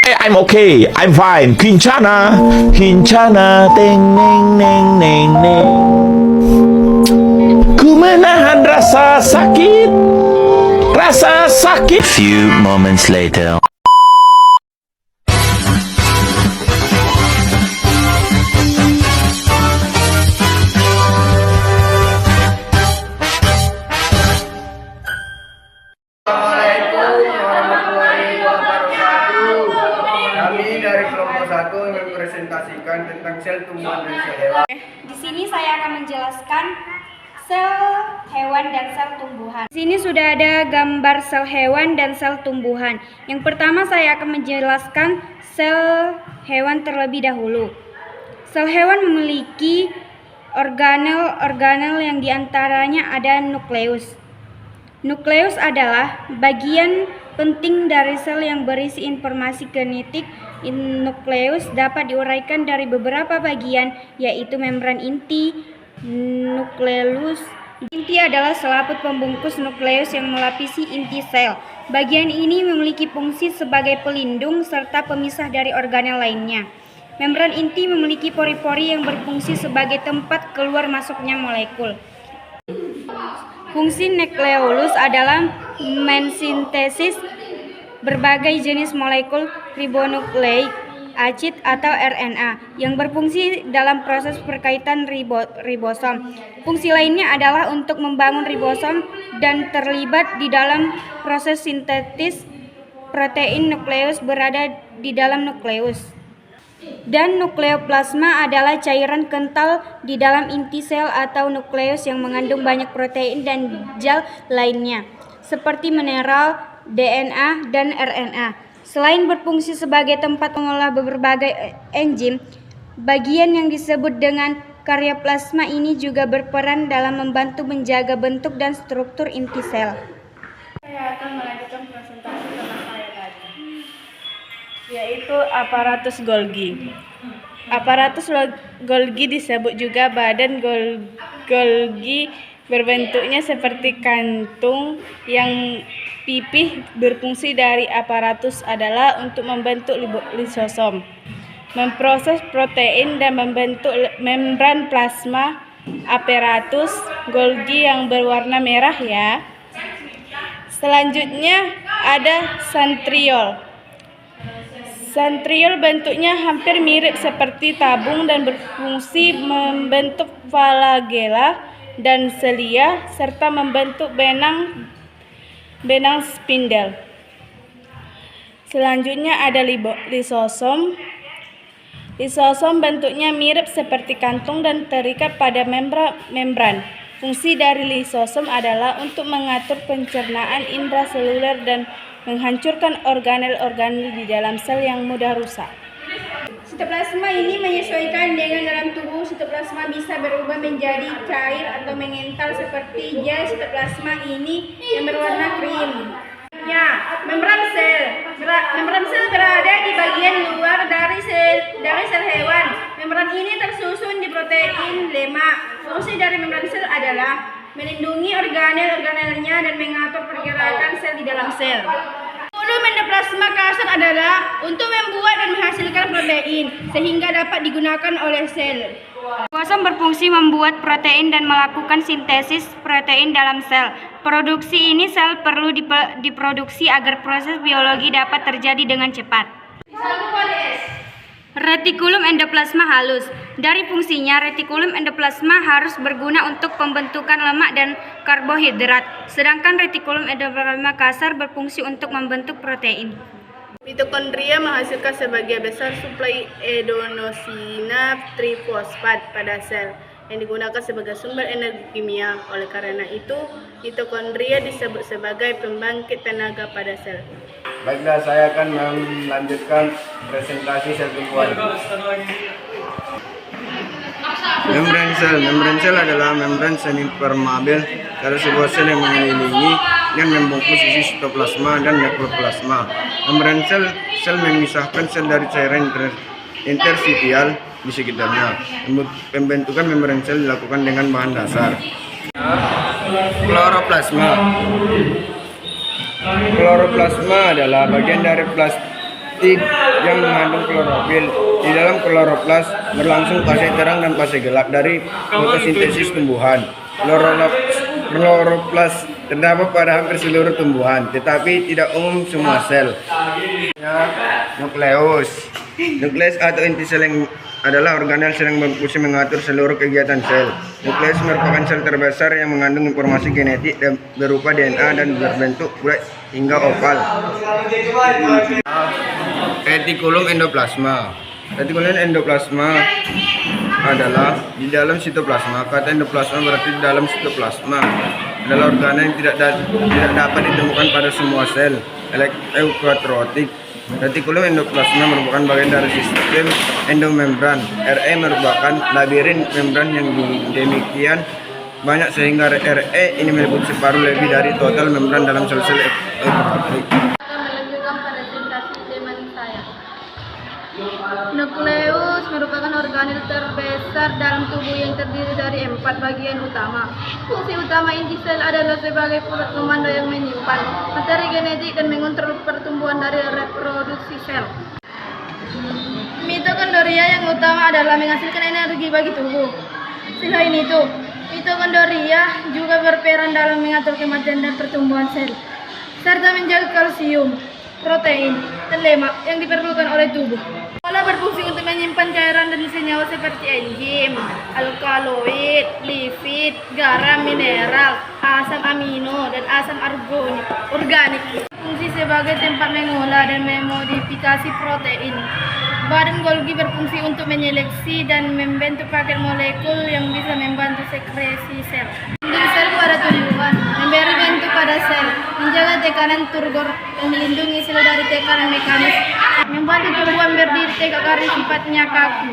I'm okay, I'm fine. Kincana, kincana, teng neng neng neng neng. Ku menahan rasa sakit, rasa sakit. Few moments later. Assalamualaikum warahmatullahi wabarakatuh. Kami dari kelompok 1 mempresentasikan tentang sel tumbuhan dan sel hewan. Di sini saya akan menjelaskan sel hewan dan sel tumbuhan. Di sini sudah ada gambar sel hewan dan sel tumbuhan. Yang pertama saya akan menjelaskan sel hewan terlebih dahulu. Sel hewan memiliki organel-organel yang diantaranya ada nukleus. Nukleus adalah bagian penting dari sel yang berisi informasi genetik. Nukleus dapat diuraikan dari beberapa bagian, yaitu membran inti, nukleus. Inti adalah selaput pembungkus nukleus yang melapisi inti sel. Bagian ini memiliki fungsi sebagai pelindung serta pemisah dari organel lainnya. Membran inti memiliki pori-pori yang berfungsi sebagai tempat keluar masuknya molekul. Fungsi nukleolus adalah mensintesis berbagai jenis molekul ribonukleik, acid atau RNA yang berfungsi dalam proses perkaitan ribosom. Fungsi lainnya adalah untuk membangun ribosom dan terlibat di dalam proses sintetis protein. Nukleus berada di dalam nukleus. Dan nukleoplasma adalah cairan kental di dalam inti sel atau nukleus yang mengandung banyak protein dan gel lainnya, seperti mineral, DNA, dan RNA. Selain berfungsi sebagai tempat mengolah berbagai enzim, bagian yang disebut dengan karyoplasma ini juga berperan dalam membantu menjaga bentuk dan struktur inti sel. Saya akan melanjutkan presentasi tentang saya tadi, yaitu aparatus Golgi. Aparatus Golgi disebut juga badan Golgi, berbentuknya seperti kantung yang pipih. Berfungsi dari aparatus adalah untuk membentuk lisosom, memproses protein dan membentuk membran plasma. Aparatus Golgi yang berwarna merah ya. Selanjutnya ada centriole. Centriole bentuknya hampir mirip seperti tabung dan berfungsi membentuk flagella dan selia serta membentuk benang spindel. Selanjutnya ada lisosom. Lisosom bentuknya mirip seperti kantung dan terikat pada membran. Fungsi dari lisosom adalah untuk mengatur pencernaan intraseluler dan menghancurkan organel-organel di dalam sel yang mudah rusak. Sitoplasma ini menyesuaikan dengan dalam tubuh. Sitoplasma bisa berubah menjadi cair atau mengental seperti gel. Sitoplasma ini yang berwarna krim. Ya, membran sel. Membran sel berada di bagian luar dari sel hewan. Membran ini tersusun di protein lemak. Fungsi dari membran sel adalah melindungi organel-organelnya dan mengatur pergerakan sel di dalam sel. Kurikulum endoplasma kasar adalah untuk membuat dan menghasilkan protein sehingga dapat digunakan oleh sel. Ribosom berfungsi membuat protein dan melakukan sintesis protein dalam sel. Produksi ini sel perlu diproduksi agar proses biologi dapat terjadi dengan cepat. Retikulum endoplasma halus. Dari fungsinya, retikulum endoplasma harus berguna untuk pembentukan lemak dan karbohidrat, sedangkan retikulum endoplasma kasar berfungsi untuk membentuk protein. Mitokondria menghasilkan sebagian besar suplai adenosina trifosfat pada sel yang digunakan sebagai sumber energi kimia. Oleh karena itu, mitokondria disebut sebagai pembangkit tenaga pada sel. Baiklah, saya akan melanjutkan presentasi sel tumbuhan. Membran sel adalah membran semi-permeabel dari sebuah sel yang mengelilingi dan membungkus isi sitoplasma dan nekroplasma. Membran sel memisahkan sel dari cairan interstitial di sekitarnya. Pembentukan membran sel dilakukan dengan bahan dasar kloroplasma. Kloroplasma adalah bagian dari aktif yang mengandung klorofil. Di dalam kloroplas berlangsung fase terang dan fase gelap dari fotosintesis tumbuhan. Kloroplas terdapat pada hampir seluruh tumbuhan, tetapi tidak umum semua sel. Nukleus. Nukleus atau inti sel yang adalah organel sel yang berfungsi mengatur seluruh kegiatan sel. Nukleus merupakan sel terbesar yang mengandung informasi genetik dan berupa DNA dan berbentuk bulat hingga oval. Retikulum endoplasma. Retikulum endoplasma adalah di dalam sitoplasma. Kata endoplasma berarti di dalam sitoplasma. Adalah organel yang tidak dapat ditemukan pada semua sel eukariotik. Retikulum endoplasma merupakan bagian dari sistem endomembran. RE merupakan labirin membran yang demikian banyak sehingga RE ini meliputi separuh lebih dari total membran dalam sel-sel eukariotik. Melanjutkan presentasi tema saya. Nukleus merupakan organel terbesar dalam tubuh yang terdiri dari 4 bagian utama. Fungsi utama inti sel adalah sebagai pusat komando yang menyimpan materi genetik dan mengontrol pertumbuhan dari reproduksi sel. Mitokondria yang utama adalah menghasilkan energi bagi tubuh. Selain itu, mitokondria juga berperan dalam mengatur kematian dan pertumbuhan sel, serta menjaga kalsium, protein, dan lemak yang diperlukan oleh tubuh. Pola berfungsi untuk menyimpan cairan dan senyawa seperti enzim, alkaloid, lipid, garam mineral, asam amino, dan asam organik. Fungsi sebagai tempat mengolah dan memodifikasi protein. Badan Golgi berfungsi untuk menyeleksi dan membentuk paket molekul yang bisa membantu sekresi sel. Melindungi sel pada tumbuhan, memberi bentuk pada sel, menjaga tekanan turgor, dan melindungi sel dari tekanan mekanis, membantu tumbuhan berdiri tegak karena sifatnya kaku.